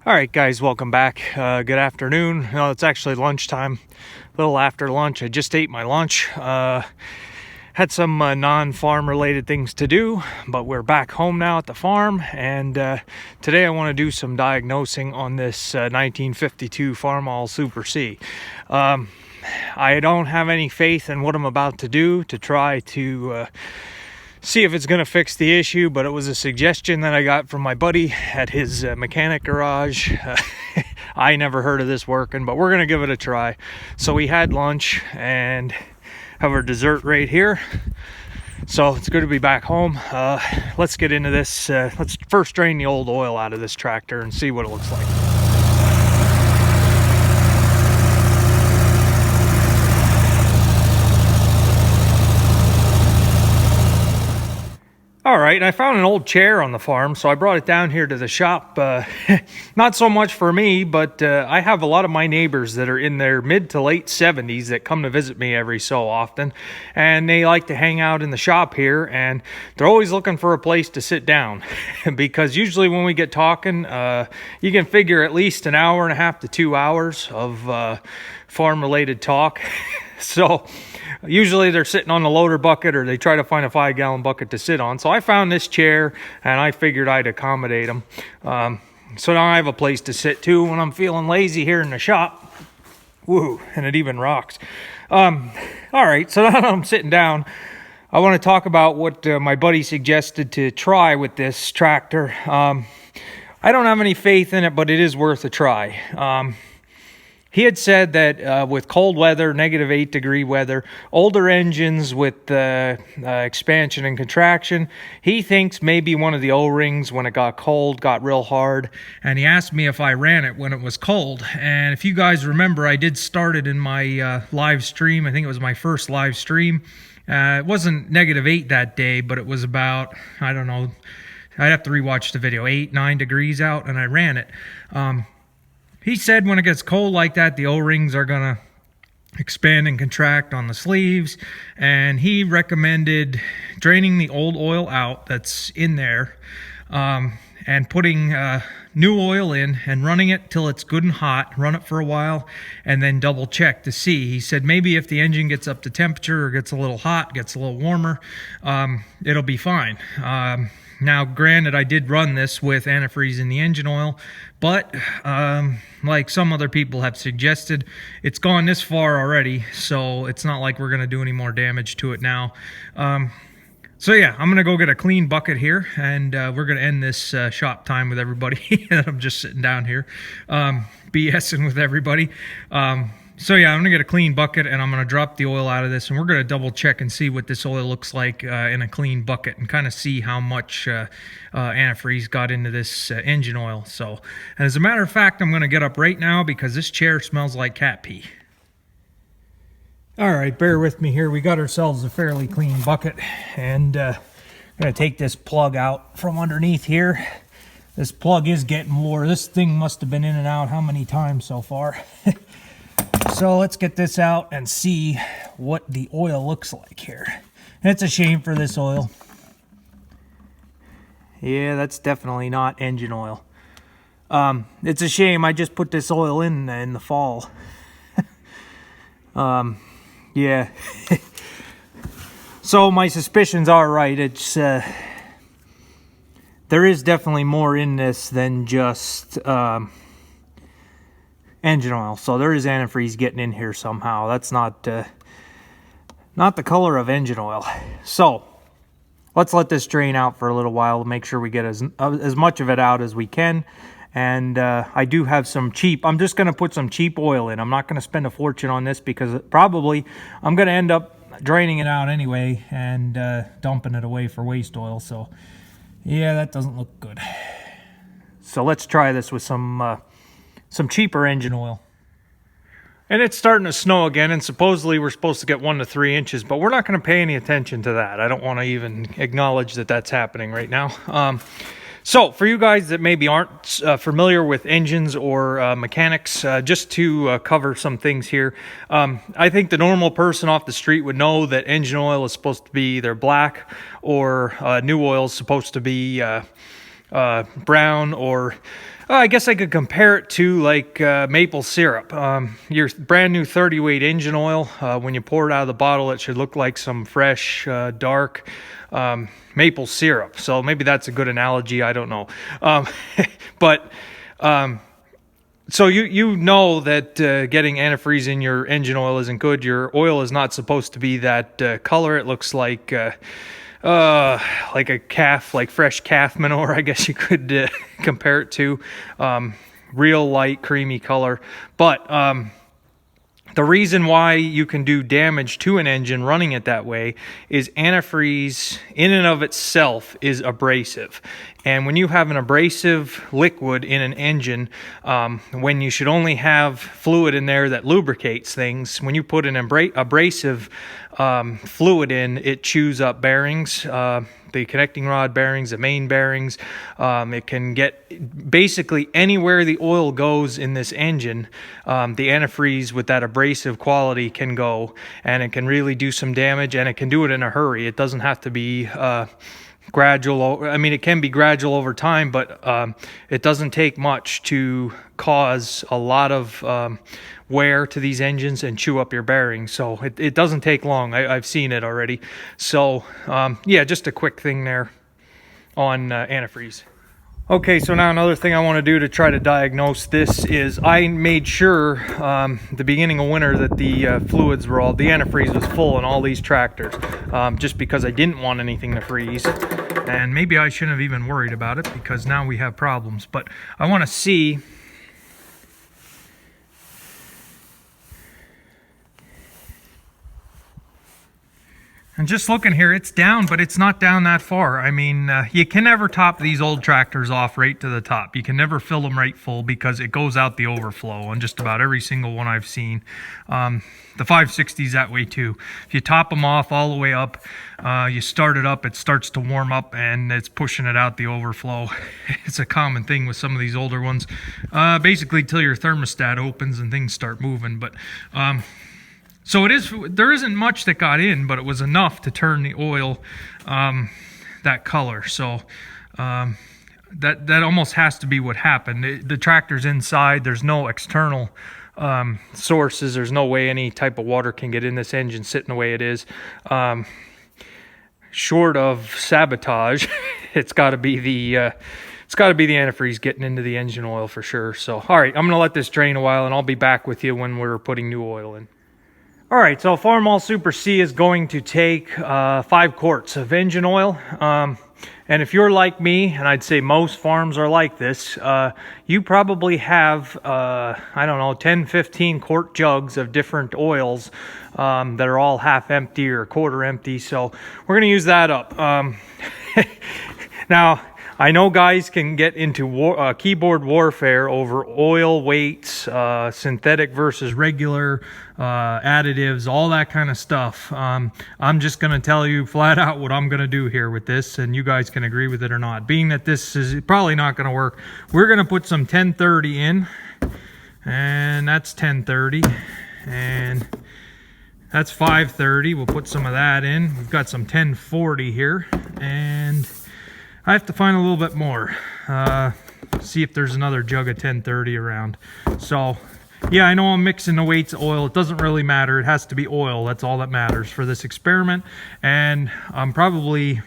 All right, guys, welcome back. Good afternoon. No, it's actually lunchtime, a little after lunch. I just ate my lunch. Had some non-farm related things to do, but we're back home now at the farm, and today I want to do some diagnosing on this 1952 Farmall Super C. I don't have any faith in what I'm about to do to try to see if it's going to fix the issue, but it was a suggestion that I got from my buddy at his mechanic garage. I never heard of this working, but we're going to give it a try. So we had lunch and have our dessert right here. So it's good to be back home. Let's get into this. Let's first drain the old oil out of this tractor and see what it looks like. All right, I found an old chair on the farm, so I brought it down here to the shop. Not so much for me, but I have a lot of my neighbors that are in their mid to late 70s that come to visit me every so often, and they like to hang out in the shop here, and they're always looking for a place to sit down because usually when we get talking, you can figure at least an hour and a half to 2 hours of farm-related talk. So usually they're sitting on the loader bucket, or they try to find a 5-gallon bucket to sit on. So I found this chair and I figured I'd accommodate them. So now I have a place to sit too when I'm feeling lazy here in the shop. Woo, and it even rocks. All right, so now that I'm sitting down, I want to talk about what my buddy suggested to try with this tractor. I don't have any faith in it, but it is worth a try. He had said that with cold weather, -8-degree weather, older engines with expansion and contraction, he thinks maybe one of the O-rings when it got cold got real hard. And he asked me if I ran it when it was cold. And if you guys remember, I did start it in my live stream. I think it was my first live stream. It wasn't -8 that day, but it was about, I don't know, I'd have to rewatch the video, 8-9 degrees out, and I ran it. He said when it gets cold like that, the O-rings are going to expand and contract on the sleeves, and he recommended draining the old oil out that's in there and putting new oil in and running it till it's good and hot, run it for a while, and then double check to see. He said maybe if the engine gets up to temperature or gets a little hot, gets a little warmer, it'll be fine. Now, granted, I did run this with antifreeze in the engine oil, but like some other people have suggested, it's gone this far already, so it's not like we're going to do any more damage to it now. So yeah, I'm going to go get a clean bucket here, and we're going to end this shop time with everybody. I'm just sitting down here BSing with everybody. So yeah, I'm going to get a clean bucket, and I'm going to drop the oil out of this, and we're going to double check and see what this oil looks like in a clean bucket, and kind of see how much antifreeze got into this engine oil. So, and as a matter of fact, I'm going to get up right now because this chair smells like cat pee. All right, bear with me here. We got ourselves a fairly clean bucket, and I'm going to take this plug out from underneath here. This plug is getting wore. This thing must have been in and out how many times so far? So let's get this out and see what the oil looks like here. It's a shame for this oil. Yeah, that's definitely not engine oil. It's a shame. I just put this oil in the fall. Yeah. So my suspicions are right. It's there is definitely more in this than just engine oil. So there is antifreeze getting in here somehow. That's not the color of engine oil. So let's let this drain out for a little while to make sure we get as much of it out as we can. And I do have some cheap, I'm just going to put some cheap oil in. I'm not going to spend a fortune on this because probably I'm going to end up draining it out anyway and dumping it away for waste oil. So yeah, that doesn't look good. So let's try this with some cheaper engine oil. And it's starting to snow again, and supposedly we're supposed to get 1 to 3 inches, but we're not going to pay any attention to that. I don't want to even acknowledge that that's happening right now. So for you guys that maybe aren't familiar with engines or mechanics, just to cover some things here, I think the normal person off the street would know that engine oil is supposed to be either black or new oil is supposed to be brown, or I guess I could compare it to like maple syrup. Your brand new 30 weight engine oil, when you pour it out of the bottle, it should look like some fresh, dark maple syrup. So maybe that's a good analogy. I don't know. But so you know that getting antifreeze in your engine oil isn't good. Your oil is not supposed to be that color. It looks like a calf, like fresh calf manure, I guess you could compare it to. Real light, creamy color. But the reason why you can do damage to an engine running it that way is antifreeze in and of itself is abrasive. And when you have an abrasive liquid in an engine, when you should only have fluid in there that lubricates things, when you put an abrasive fluid in, it chews up bearings, the connecting rod bearings, the main bearings. It can get basically anywhere the oil goes in this engine, the antifreeze with that abrasive quality can go, and it can really do some damage, and it can do it in a hurry. It doesn't have to be gradual. I mean, it can be gradual over time, but it doesn't take much to cause a lot of wear to these engines and chew up your bearings. So it doesn't take long. I've seen it already. So yeah, just a quick thing there on antifreeze. Okay, so now another thing I want to do to try to diagnose this is I made sure the beginning of winter that the fluids were the antifreeze was full in all these tractors, just because I didn't want anything to freeze. And maybe I shouldn't have even worried about it, because now we have problems. But I want to see. And just looking here, it's down, but it's not down that far. I mean, you can never top these old tractors off right to the top. You can never fill them right full, because it goes out the overflow on just about every single one I've seen. The 560's that way too. If you top them off all the way up, you start it up, it starts to warm up, and it's pushing it out the overflow. It's a common thing with some of these older ones, basically till your thermostat opens and things start moving. But so there isn't much that got in, but it was enough to turn the oil that color. So that almost has to be what happened. The tractor's inside. There's no external sources. There's no way any type of water can get in this engine sitting the way it is. Short of sabotage, it's got to be the antifreeze getting into the engine oil for sure. So all right, I'm gonna let this drain a while, and I'll be back with you when we're putting new oil in. All right, so Farmall Super C is going to take 5 quarts of engine oil. And if you're like me, and I'd say most farms are like this, you probably have, I don't know, 10, 15 quart jugs of different oils that are all half empty or quarter empty. So we're going to use that up. Now, I know guys can get into keyboard warfare over oil weights, synthetic versus regular, additives, all that kind of stuff. I'm just going to tell you flat out what I'm going to do here with this, and you guys can agree with it or not. Being that this is probably not going to work, we're going to put some 1030 in, and that's 1030, and that's 530. We'll put some of that in. We've got some 1040 here, and I have to find a little bit more. See if there's another jug of 1030 around. So, yeah, I know I'm mixing the weights of oil. It doesn't really matter. It has to be oil. That's all that matters for this experiment. And I'm probably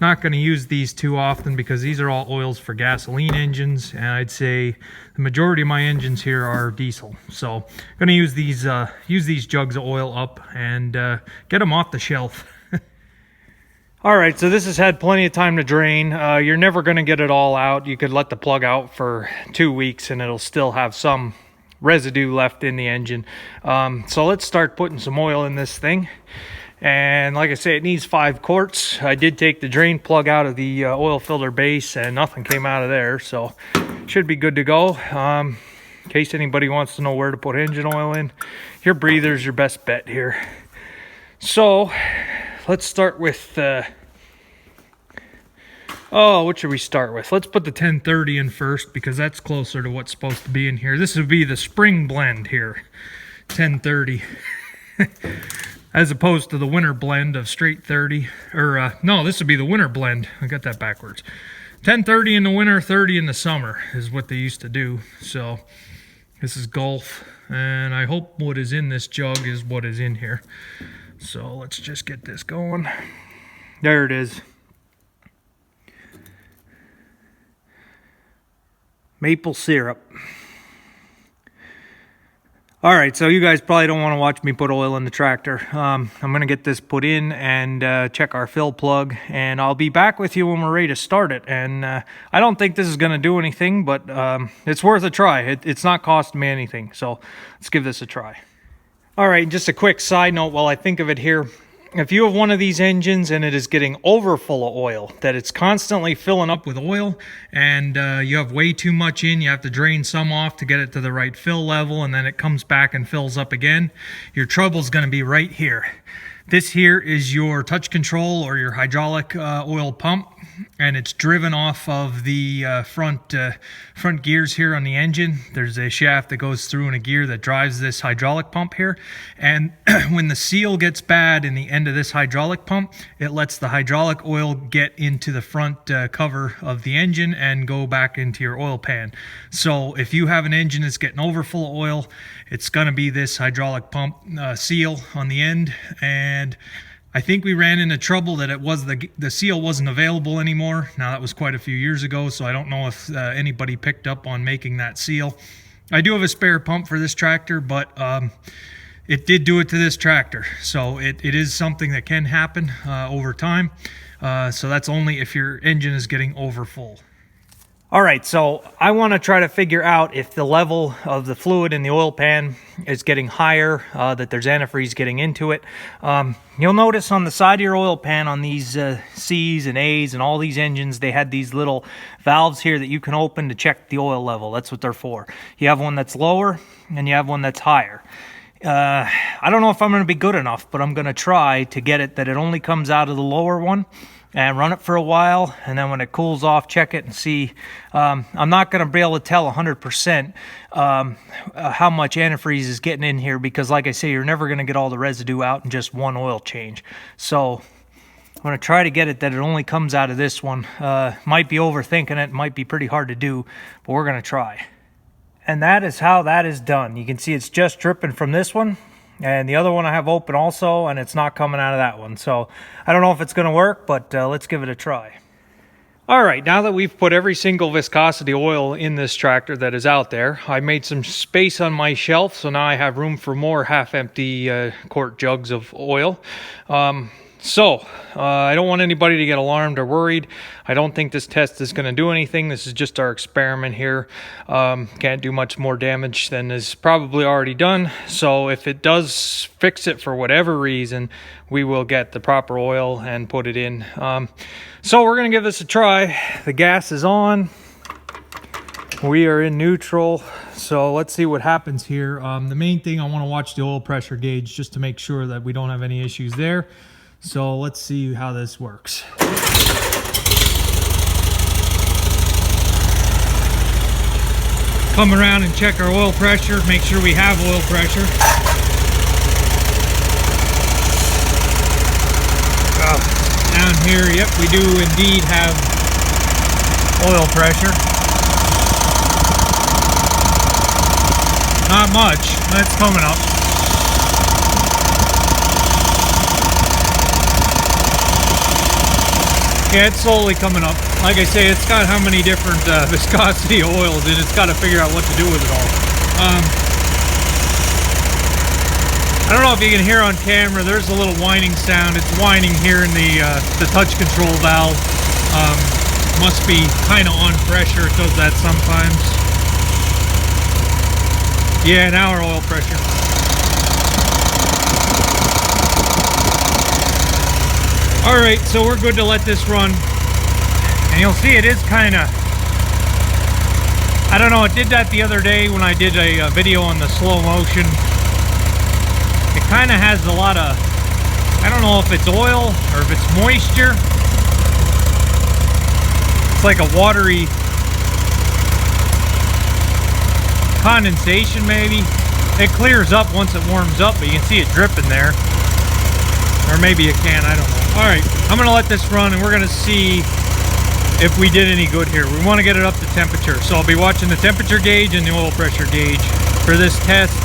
not going to use these too often, because these are all oils for gasoline engines. And I'd say the majority of my engines here are diesel. So I'm going to use these jugs of oil up and get them off the shelf. All right, so this has had plenty of time to drain. You're never going to get it all out. You could let the plug out for 2 weeks and it'll still have some residue left in the engine. So let's start putting some oil in this thing. And like I say, it needs 5 quarts. I did take the drain plug out of the oil filter base, and nothing came out of there, so should be good to go. In case anybody wants to know where to put engine oil in, your breather's your best bet here. So let's start with, what should we start with? Let's put the 1030 in first, because that's closer to what's supposed to be in here. This would be the spring blend here, 1030. As opposed to the winter blend of straight 30. Or, no, this would be the winter blend. I got that backwards. 10:30 in the winter, 30 in the summer is what they used to do. So this is Gulf, and I hope what is in this jug is what is in here. So let's just get this going. There it is. Maple syrup. All right, so you guys probably don't want to watch me put oil in the tractor. I'm going to get this put in and check our fill plug, and I'll be back with you when we're ready to start it. And I don't think this is going to do anything, but it's worth a try. It's not costing me anything, so let's give this a try. All right, just a quick side note while I think of it here. If you have one of these engines and it is getting over full of oil, that it's constantly filling up with oil, and you have way too much in, you have to drain some off to get it to the right fill level, and then it comes back and fills up again, your trouble's going to be right here. This here is your touch control or your hydraulic oil pump, and it's driven off of the front gears here on the engine. There's a shaft that goes through and a gear that drives this hydraulic pump here. And when the seal gets bad in the end of this hydraulic pump, it lets the hydraulic oil get into the front cover of the engine and go back into your oil pan. So if you have an engine that's getting over full of oil, it's going to be this hydraulic pump seal on the end. And I think we ran into trouble that it was the seal wasn't available anymore. Now that was quite a few years ago, so I don't know if anybody picked up on making that seal. I do have a spare pump for this tractor, but it did do it to this tractor. So it is something that can happen over time. So that's only if your engine is getting over full. All right, so I want to try to figure out if the level of the fluid in the oil pan is getting higher, that there's antifreeze getting into it. You'll notice on the side of your oil pan on these C's and A's and all these engines, they had these little valves here that you can open to check the oil level. That's what they're for. You have one that's lower and you have one that's higher. I don't know if I'm going to be good enough, but I'm going to try to get it that it only comes out of the lower one, and run it for a while, and then when it cools off, check it and see. I'm not going to be able to tell 100% how much antifreeze is getting in here, because like I say, you're never going to get all the residue out in just one oil change. So I'm going to try to get it that it only comes out of this one. Might be overthinking it, might be pretty hard to do, but we're going to try. And that is how that is done. You can see it's just dripping from this one. And the other one I have open also, and it's not coming out of that one. So I don't know if it's going to work, but let's give it a try. All right, now that we've put every single viscosity oil in this tractor that is out there, I made some space on my shelf, so now I have room for more half-empty quart jugs of oil. I don't want anybody to get alarmed or worried. I don't think this test is going to do anything. This is just our experiment here. Can't do much more damage than is probably already done. So if it does fix it for whatever reason, we will get the proper oil and put it in. So we're going to give this a try. The gas is on. We are in neutral. So let's see what happens here. The main thing, I want to watch the oil pressure gauge just to make sure that we don't have any issues there. So let's see how this works. Come around and check our oil pressure, make sure we have oil pressure. Down here, yep, we do indeed have oil pressure. Not much, that's coming up. Yeah, it's slowly coming up. Like I say, it's got how many different viscosity oils, and it's got to figure out what to do with it all. I don't know if you can hear on camera, there's a little whining sound. It's whining here in the touch control valve. Must be kind of on pressure. It does that sometimes. Yeah, now our oil pressure. Alright, so we're good to let this run. And you'll see it is kind of, I don't know, it did that the other day when I did a video on the slow motion. It kind of has a lot of, I don't know if it's oil or if it's moisture. It's like a watery condensation maybe. It clears up once it warms up, but you can see it dripping there. Or maybe it can, I don't know. Alright, I'm going to let this run and we're going to see if we did any good here. We want to get it up to temperature. So I'll be watching the temperature gauge and the oil pressure gauge for this test.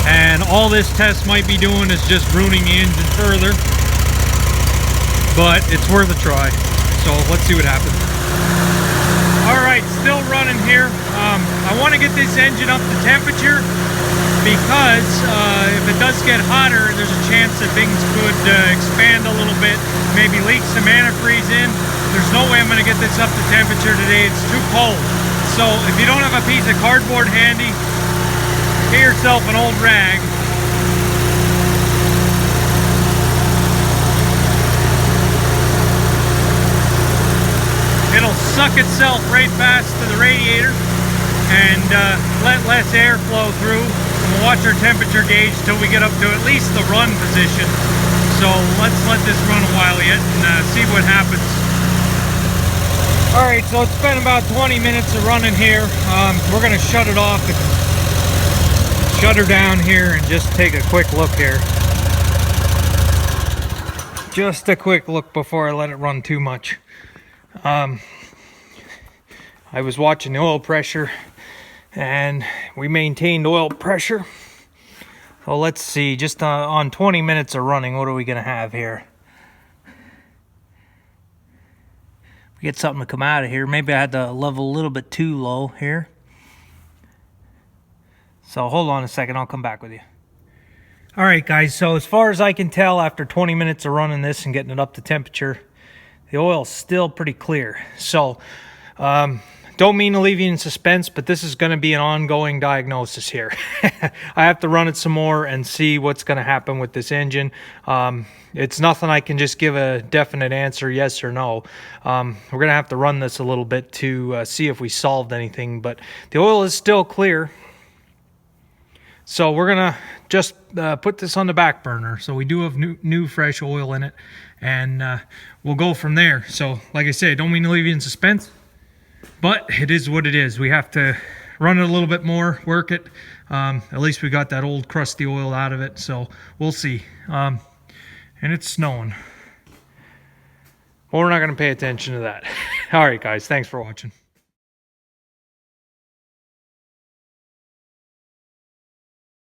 And all this test might be doing is just ruining the engine further. But it's worth a try. So let's see what happens. Alright, still running here. I want to get this engine up to temperature because if it does get hotter, there's a chance that things could expand a little bit, maybe leak some antifreeze in. There's no way I'm going to get this up to temperature today. It's too cold. So if you don't have a piece of cardboard handy, get yourself an old rag. It'll suck itself right past to the radiator and let less air flow through. And we'll watch our temperature gauge till we get up to at least the run position. So let's let this run a while yet and see what happens. Alright, so it's been about 20 minutes of running here. We're going to shut it off and shut her down here and just take a quick look here. Just a quick look before I let it run too much. I was watching the oil pressure and we maintained oil pressure. So let's see, just on 20 minutes of running, what are we going to have here? We get something to come out of here. Maybe I had the level a little bit too low here. So hold on a second, I'll come back with you. All right, guys, so as far as I can tell, after 20 minutes of running this and getting it up to temperature, the oil's still pretty clear. So don't mean to leave you in suspense, but this is going to be an ongoing diagnosis here. I have to run it some more and see what's going to happen with this engine. It's nothing I can just give a definite answer, yes or no. We're going to have to run this a little bit to see if we solved anything, but the oil is still clear. So we're going to just put this on the back burner. So we do have new fresh oil in it, and we'll go from there. So like I said, don't mean to leave you in suspense, but it is what it is. We have to run it a little bit more, work it. At least we got that old crusty oil out of it, so we'll see. And it's snowing. Well, we're not going to pay attention to that. All right, guys, thanks for watching.